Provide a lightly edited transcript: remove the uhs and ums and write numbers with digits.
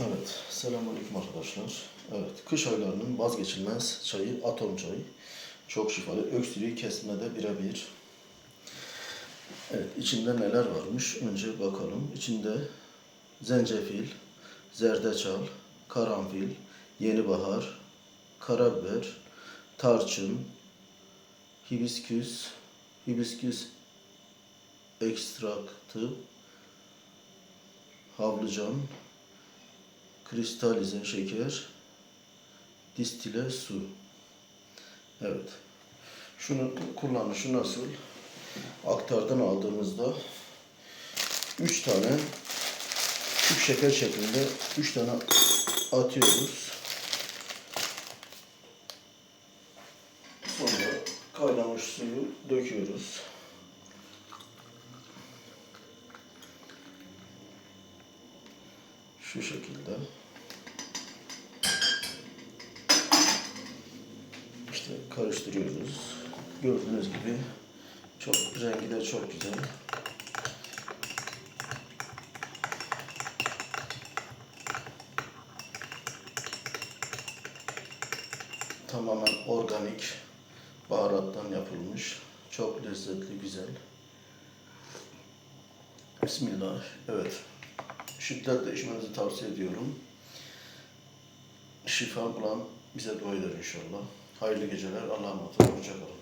Evet, selamünaleyküm arkadaşlar. Evet, kış aylarının vazgeçilmez çayı atom çayı. Çok şifalı, öksürüğü kesmede birebir. Evet, içinde neler varmış? Önce bakalım. İçinde zencefil, zerdeçal, karanfil, yenibahar, karabiber, tarçın, hibisküs ekstraktı, havlucan, kristalize şeker, distile su. Evet. Şunu kullanışı nasıl? Aktardan aldığımızda 3 tane küp şeker şeklinde 3 tane atıyoruz. Sonra kaynamış suyu döküyoruz. Şu şekilde. İşte karıştırıyoruz. Gördüğünüz gibi çok rengi de çok güzel. Tamamen organik baharattan yapılmış. Çok lezzetli, güzel. Bismillah. Evet. Şiddetle içmenizi tavsiye ediyorum. Şifa bulan bize dua eder inşallah. Hayırlı geceler. Allah'a emanet olun. Hoşça kalın.